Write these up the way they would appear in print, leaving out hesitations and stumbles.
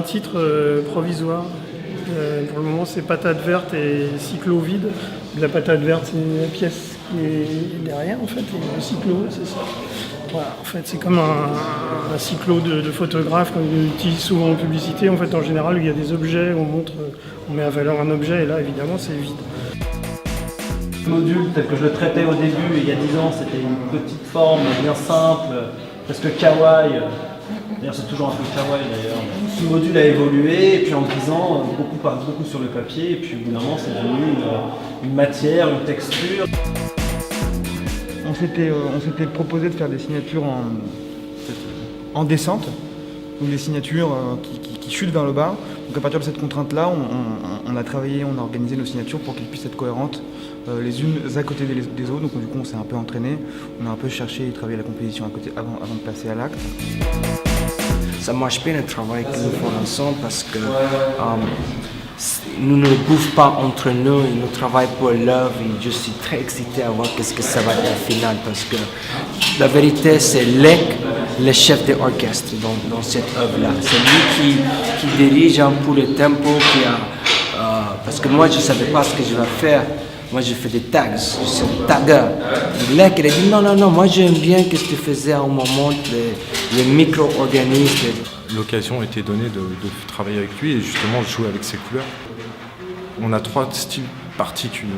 titre provisoire. Pour le moment, c'est Patate Verte et Cyclo vide. La patate verte, c'est la pièce qui est derrière, en fait, et le cyclo, c'est ça. Voilà, en fait, c'est comme un cyclo de photographe qu'on utilise souvent en publicité. En fait, en général, il y a des objets, on met à valeur un objet, et là, évidemment, c'est vide. Le module, tel que je le traitais au début, il y a 10 ans, c'était une petite forme bien simple, presque kawaii. D'ailleurs, c'est toujours un peu kawaii d'ailleurs. Ce module a évolué, et puis en 10 ans, beaucoup sur le papier, et puis au bout d'un moment, c'est devenu une matière, une texture. On s'était proposé de faire des signatures en descente, donc des signatures qui chutent vers le bas. Donc à partir de cette contrainte-là, on a travaillé, on a organisé nos signatures pour qu'elles puissent être cohérentes les unes à côté des autres. Donc du coup, on s'est un peu entraîné, on a un peu cherché et travaillé la composition à côté avant de passer à l'acte. Ça marche bien le travail que nous faisons ensemble parce que nous ne bouffons pas entre nous et nous travaillons pour l'œuvre et je suis très excité à voir qu'est-ce que ça va être au final parce que la vérité c'est le chef d'orchestre dans cette œuvre-là. C'est lui qui dirige un peu le tempo, parce que moi je ne savais pas ce que je vais faire. Moi je fais des tags, je suis un tagueur. Et là, il a dit non, moi j'aime bien ce que tu faisais à un moment, les micro-organismes. L'occasion a été donnée de travailler avec lui et justement de jouer avec ses couleurs. On a 3 styles particuliers.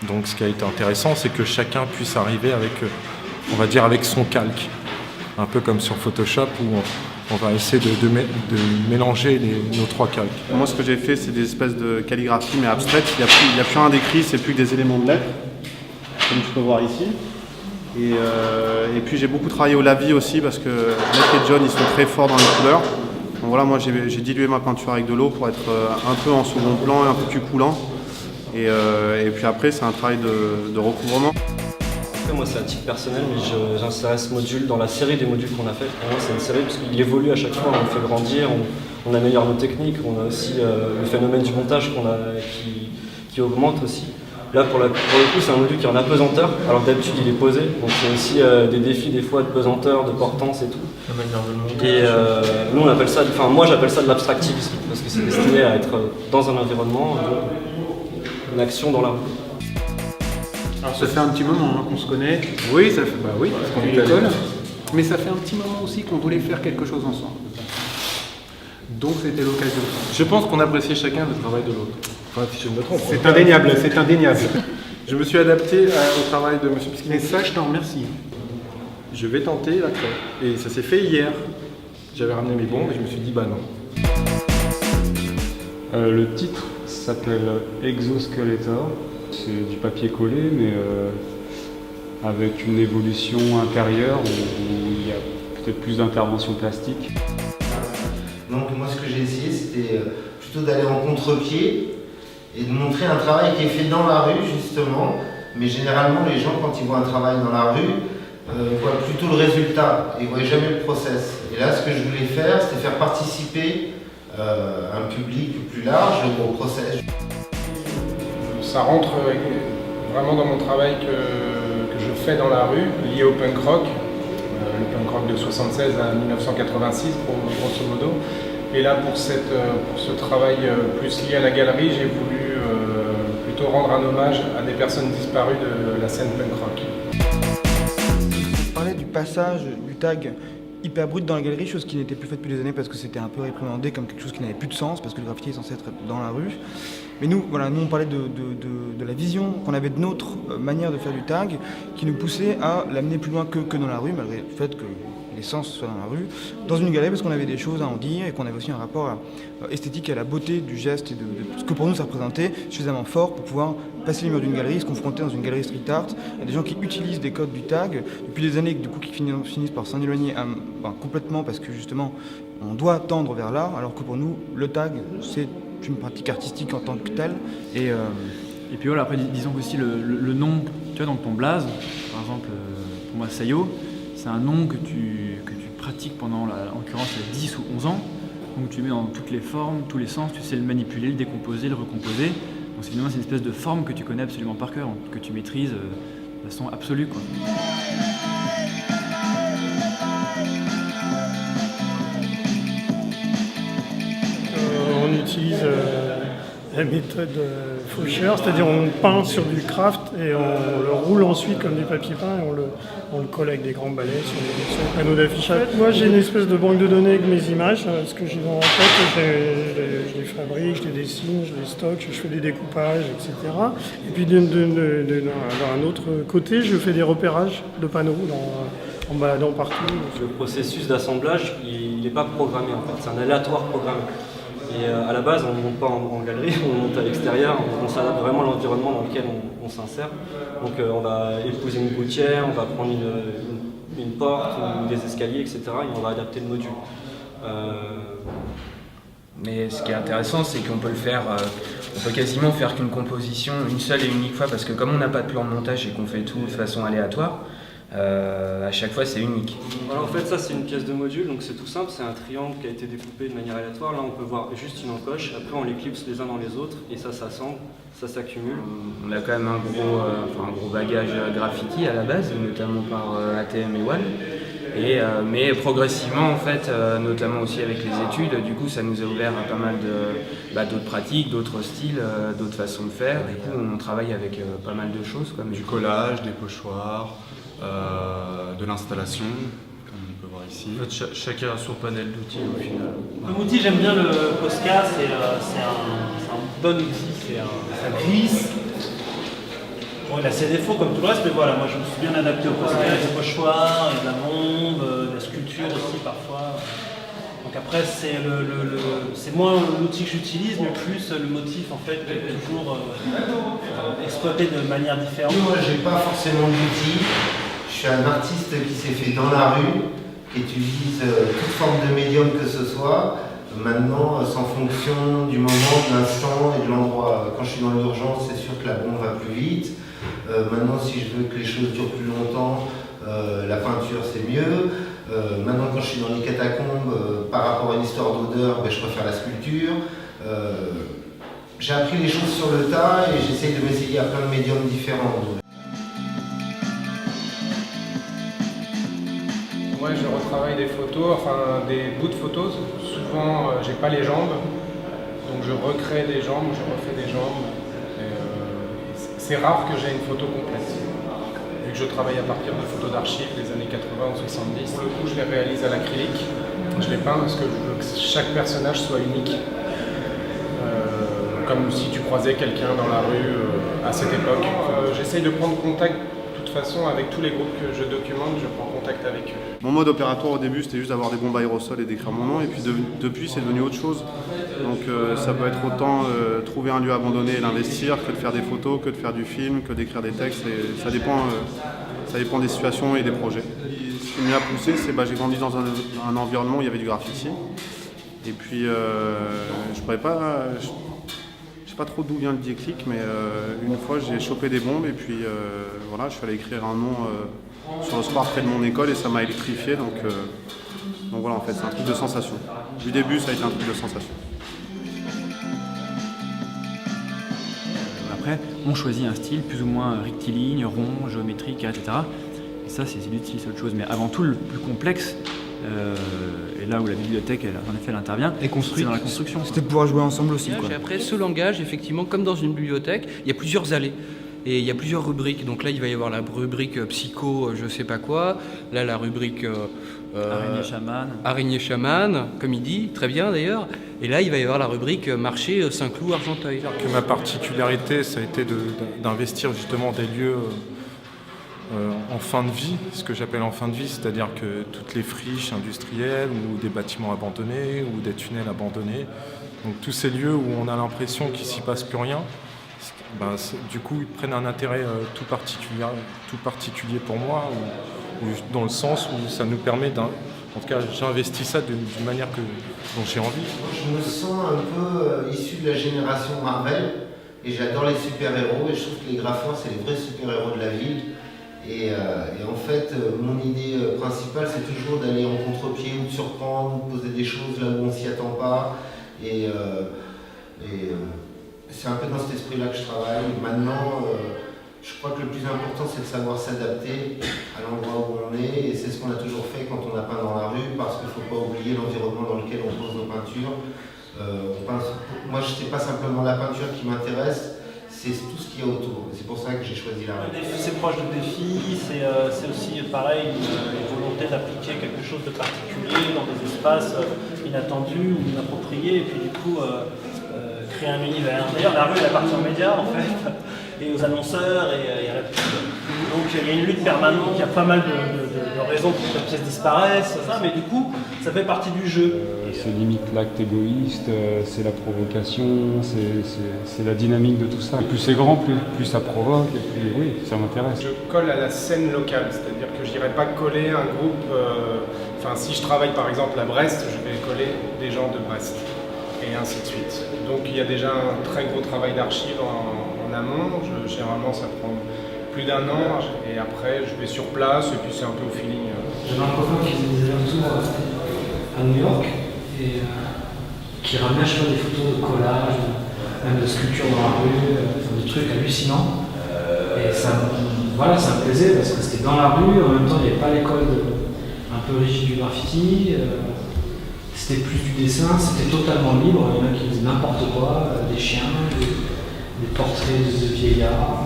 Donc ce qui a été intéressant, c'est que chacun puisse arriver avec, on va dire, avec son calque. Un peu comme sur Photoshop où on va essayer de mélanger nos 3 calques. Moi, ce que j'ai fait, c'est des espèces de calligraphie, mais abstraites. Il n'y a plus rien d'écrit, c'est plus que des éléments de lettres, comme tu peux voir ici. Et puis j'ai beaucoup travaillé au lavis aussi, parce que Mec et John, ils sont très forts dans les couleurs. Donc voilà, moi j'ai dilué ma peinture avec de l'eau pour être un peu en second plan et un peu plus coulant. Et puis après, c'est un travail de recouvrement. Moi c'est à titre personnel, mais j'insérais ce module dans la série des modules qu'on a fait. Pour moi c'est une série parce qu'il évolue à chaque fois, on le fait grandir, on améliore nos techniques, on a aussi le phénomène du montage qui augmente aussi. Là pour le coup c'est un module qui est en apesanteur, alors que d'habitude il est posé, donc il y a aussi des défis des fois de pesanteur, de portance et tout. Et nous on appelle ça, enfin moi j'appelle ça de l'abstractivisme, parce que c'est destiné à être dans un environnement, une action dans la rue. Alors ça fait un petit moment qu'on se connaît. Oui, ça fait, oui, parce qu'on est à l'école. Mais ça fait un petit moment aussi qu'on voulait faire quelque chose ensemble. Donc c'était l'occasion. Je pense qu'on appréciait chacun le travail de l'autre. Enfin, si je me trompe. C'est indéniable, c'est indéniable. Je me suis adapté au travail de M. Piskin. Mais ça, je t'en remercie. Je vais tenter la craie. Et ça s'est fait hier. J'avais ramené mes bombes et je me suis dit bah non. Le titre s'appelle Exoskeletor. C'est du papier collé, mais avec une évolution intérieure où il y a peut-être plus d'intervention plastique. Donc moi ce que j'ai essayé c'était plutôt d'aller en contre-pied et de montrer un travail qui est fait dans la rue justement, mais généralement les gens quand ils voient un travail dans la rue voient plutôt le résultat, ils ne voient jamais le process. Et là ce que je voulais faire c'était faire participer un public plus large au process. Ça rentre vraiment dans mon travail que je fais dans la rue, lié au punk rock. Le punk rock de 1976 à 1986, grosso modo. Et là, pour ce travail plus lié à la galerie, j'ai voulu plutôt rendre un hommage à des personnes disparues de la scène punk rock. On parlait du passage du tag hyper brut dans la galerie, chose qui n'était plus faite depuis des années parce que c'était un peu réprimandé comme quelque chose qui n'avait plus de sens, parce que le graffiti est censé être dans la rue. Mais nous, on parlait de la vision qu'on avait de notre manière de faire du tag, qui nous poussait à l'amener plus loin que dans la rue, malgré le fait que l'essence soit dans la rue, dans une galerie, parce qu'on avait des choses à en dire et qu'on avait aussi un rapport esthétique à la beauté du geste et de ce que pour nous ça représentait suffisamment fort pour pouvoir passer les murs d'une galerie, se confronter dans une galerie street art à des gens qui utilisent des codes du tag depuis des années, du coup, qui finissent par s'en éloigner complètement parce que justement on doit tendre vers l'art, alors que pour nous le tag c'est une pratique artistique en tant que telle. Et puis voilà, après disons aussi le nom, tu vois, donc ton blaze, par exemple pour moi Sayo, c'est un nom que tu pratiques pendant, en l'occurrence, 10 ou 11 ans. Donc tu le mets dans toutes les formes, tous les sens, tu sais le manipuler, le décomposer, le recomposer. Donc finalement c'est une espèce de forme que tu connais absolument par cœur, que tu maîtrises de façon absolue, quoi. utilise la méthode Faucheur, c'est-à-dire on peint sur du craft et on le roule ensuite comme du papier peint et on le colle avec des grands balais sur les panneaux d'affichage. Moi j'ai une espèce de banque de données avec mes images, ce que j'ai dans la tête, je les fabrique, je les dessine, je les stocke, je fais des découpages, etc. Et puis d'un autre côté, je fais des repérages de panneaux en baladant partout. Le processus d'assemblage, il n'est pas programmé en fait, c'est un aléatoire programmé. Et à la base, on ne monte pas en galerie, on monte à l'extérieur, on s'adapte vraiment à l'environnement dans lequel on s'insère. Donc on va épouser une gouttière, on va prendre une porte ou des escaliers, etc. et on va adapter le module. Mais ce qui est intéressant, c'est qu'on peut le faire, on peut quasiment faire qu'une composition une seule et unique fois, parce que comme on n'a pas de plan de montage et qu'on fait tout de façon aléatoire, à chaque fois c'est unique. Voilà, en fait ça c'est une pièce de module, donc c'est tout simple, c'est un triangle qui a été découpé de manière aléatoire. Là on peut voir juste une encoche, après on les clipse les uns dans les autres et ça s'assemble, ça s'accumule. On a quand même un gros bagage graffiti à la base, notamment par ATM et Wall. Mais progressivement, en fait, notamment aussi avec les études, du coup, ça nous a ouvert à pas mal d'autres pratiques, d'autres styles, d'autres façons de faire. Du coup, on travaille avec pas mal de choses. Comme du collage, des pochoirs, de l'installation, comme on peut voir ici. En fait, chacun a son panel d'outils au final. Comme outil, j'aime bien le Posca, c'est un bon outil, ça glisse. Bon, il a ses défauts comme tout le reste, mais voilà, moi je me suis bien adapté au Posca, avec des pochoirs, et de la bombe, de la sculpture aussi parfois. Donc après, c'est moins l'outil que j'utilise, mais plus le motif en fait, qui est toujours exploité de manière différente. Moi, j'ai pas forcément d'outils. Je suis un artiste qui s'est fait dans la rue, qui utilise toute forme de médium que ce soit. Maintenant, sans fonction du moment, de l'instant et de l'endroit. Quand je suis dans l'urgence, c'est sûr que la bombe va plus vite. Maintenant, si je veux que les choses durent plus longtemps, la peinture c'est mieux. Maintenant, quand je suis dans les catacombes, par rapport à une histoire d'odeur, je préfère la sculpture. J'ai appris les choses sur le tas et j'essaye de m'essayer à plein de médiums différents. Moi, je retravaille des photos, enfin des bouts de photos. Souvent, j'ai pas les jambes, donc je recrée des jambes, je refais des jambes. C'est rare que j'ai une photo complète. Vu que je travaille à partir de photos d'archives des années 80 ou 70, pour le coup, je les réalise à l'acrylique. Je les peins parce que je veux que chaque personnage soit unique. Comme si tu croisais quelqu'un dans la rue à cette époque. J'essaye de prendre contact de toute façon avec tous les groupes que je documente, je prends contact avec eux. Mon mode opératoire au début c'était juste d'avoir des bombes aérosols et d'écrire mon nom, et puis depuis c'est devenu autre chose. Donc ça peut être autant trouver un lieu abandonné et l'investir que de faire des photos, que de faire du film, que d'écrire des textes, et ça dépend des situations et des projets. Ce qui m'y a poussé, c'est que j'ai grandi dans un environnement où il y avait du graffiti, et puis je sais pas trop d'où vient le déclic, mais une fois j'ai chopé des bombes et puis voilà, je suis allé écrire un nom sur le square près de mon école et ça m'a électrifié, donc voilà, en fait c'est un truc de sensation. Du début ça a été un truc de sensation. Après, on choisit un style plus ou moins rectiligne, rond, géométrique, etc. Et ça c'est l'utile, c'est autre chose. Mais avant tout, le plus complexe, et là où la bibliothèque, en effet, elle intervient, c'est dans la construction. C'était de pouvoir jouer ensemble aussi. Et après, ce langage, effectivement, comme dans une bibliothèque, il y a plusieurs allées. Et il y a plusieurs rubriques. Donc là, il va y avoir la rubrique psycho, je sais pas quoi. Là, la rubrique araignée chaman. Araignée chaman, comme il dit, très bien d'ailleurs. Et là, il va y avoir la rubrique marché Saint-Cloud, Argenteuil. Ma particularité, ça a été d'investir justement des lieux en fin de vie, ce que j'appelle en fin de vie, c'est-à-dire que toutes les friches industrielles ou des bâtiments abandonnés ou des tunnels abandonnés, donc tous ces lieux où on a l'impression qu'il ne s'y passe plus rien, du coup ils prennent un intérêt tout particulier pour moi, ou dans le sens où ça nous permet en tout cas j'investis ça d'une manière dont j'ai envie. Je me sens un peu issu de la génération Marvel et j'adore les super-héros et je trouve que les graffeurs c'est les vrais super-héros de la ville. Et en fait, mon idée principale, c'est toujours d'aller en contre-pied ou de surprendre, de poser des choses là où on ne s'y attend pas. Et c'est un peu dans cet esprit-là que je travaille. Maintenant, je crois que le plus important, c'est de savoir s'adapter à l'endroit où on est. Et c'est ce qu'on a toujours fait quand on a peint dans la rue, parce qu'il ne faut pas oublier l'environnement dans lequel on pose nos peintures. Moi, c'est pas simplement la peinture qui m'intéresse, c'est tout ce qu'il y a autour. C'est pour ça que j'ai choisi la rue. C'est proche de défi, c'est aussi pareil une volonté d'appliquer quelque chose de particulier dans des espaces inattendus ou inappropriés, et puis du coup créer un univers. D'ailleurs, la rue elle appartient aux médias en fait, et aux annonceurs et à la pub. Donc il y a une lutte permanente, il y a pas mal de raisons pour que la pièce disparaisse, mais du coup ça fait partie du jeu. C'est limite l'acte égoïste, c'est la provocation, c'est la dynamique de tout ça. Plus c'est grand, plus ça provoque, et puis oui, ça m'intéresse. Je colle à la scène locale, c'est-à-dire que je n'irai pas coller un groupe. Si je travaille par exemple à Brest, je vais coller des gens de Brest, et ainsi de suite. Donc il y a déjà un très gros travail d'archives en amont. Généralement ça prend plus d'1 an, et après je vais sur place, et puis c'est un peu au feeling. J'avais un copain qui faisait des allers-retours à New York, et qui ramenait à chaque fois des photos de collage, même de sculptures dans la rue, des trucs hallucinants. Et ça me plaisait parce que c'était dans la rue, en même temps il n'y avait pas l'école un peu rigide du graffiti, c'était plus du dessin, c'était totalement libre, il y en a qui faisaient n'importe quoi, des chiens, des portraits de vieillards,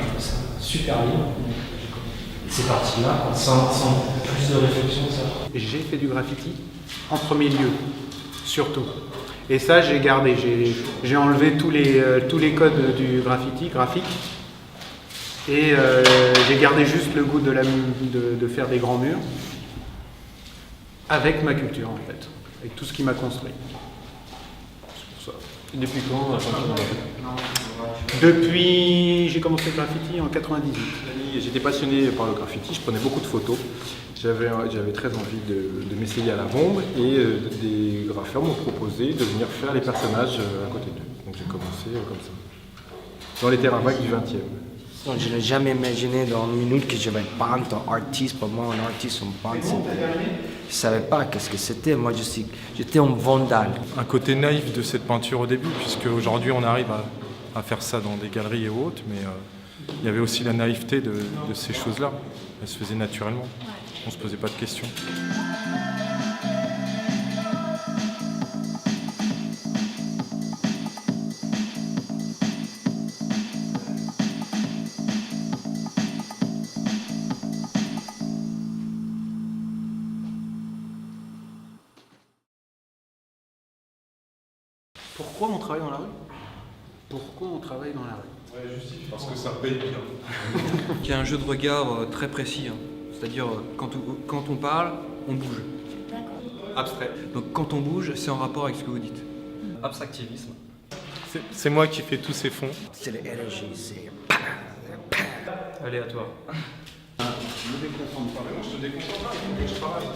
je trouve ça super libre. C'est parti là, sans plus de réflexion que ça. J'ai fait du graffiti en premier lieu, surtout. Et ça, j'ai gardé. J'ai enlevé tous les codes du graffiti graphique. Et j'ai gardé juste le goût de faire des grands murs avec ma culture, en fait. Avec tout ce qui m'a construit. C'est pour ça. Et depuis quand Depuis... J'ai commencé le graffiti en 98. J'étais passionné par le graffiti, je prenais beaucoup de photos. J'avais très envie de m'essayer à la bombe, et des graffeurs m'ont proposé de venir faire les personnages à côté d'eux. Donc j'ai commencé comme ça, dans les terrains vagues du 20e. Je n'ai jamais imaginé dans une minute que je vais être peintre, un artiste. Pour moi, un artiste, un peintre, je ne savais pas qu'est-ce que c'était. Moi, j'étais un vandale. Un côté naïf de cette peinture au début, puisque aujourd'hui on arrive à faire ça dans des galeries et autres, mais il y avait aussi la naïveté de ces choses-là. Elles se faisaient naturellement. On ne se posait pas de questions. Pourquoi on travaille dans la rue? Pourquoi on travaille dans la rue? Parce que ça paye bien. Il y a un jeu de regard très précis. C'est-à-dire, quand on parle, on bouge. Abstrait. Donc quand on bouge, c'est en rapport avec ce que vous dites. Abstractivisme. C'est moi qui fais tous ces fonds. C'est l'énergie, c'est... Aléatoire. Je me déconcentre pas. Je te déconcentre pas, il faut que je travaille.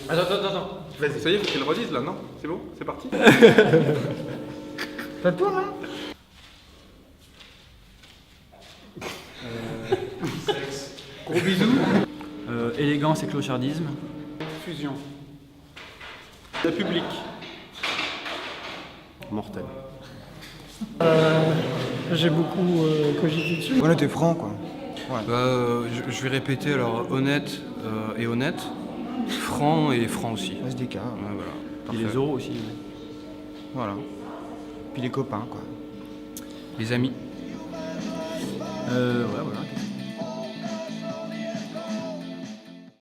Attends. Vas-y, ça y est, faut qu'il le redise là, non? C'est bon? C'est parti? Ça tourne là? Sexe. Gros bisous. Élégance et clochardisme. Fusion. Le public. Mortel. J'ai beaucoup cogité dessus. Honnête et franc, quoi. Ouais. Je vais répéter alors honnête et honnête, franc et franc aussi. SDK. Ouais, voilà. Et Parfait. les euros aussi. Voilà. Puis les copains, quoi. Les amis. Ouais, voilà.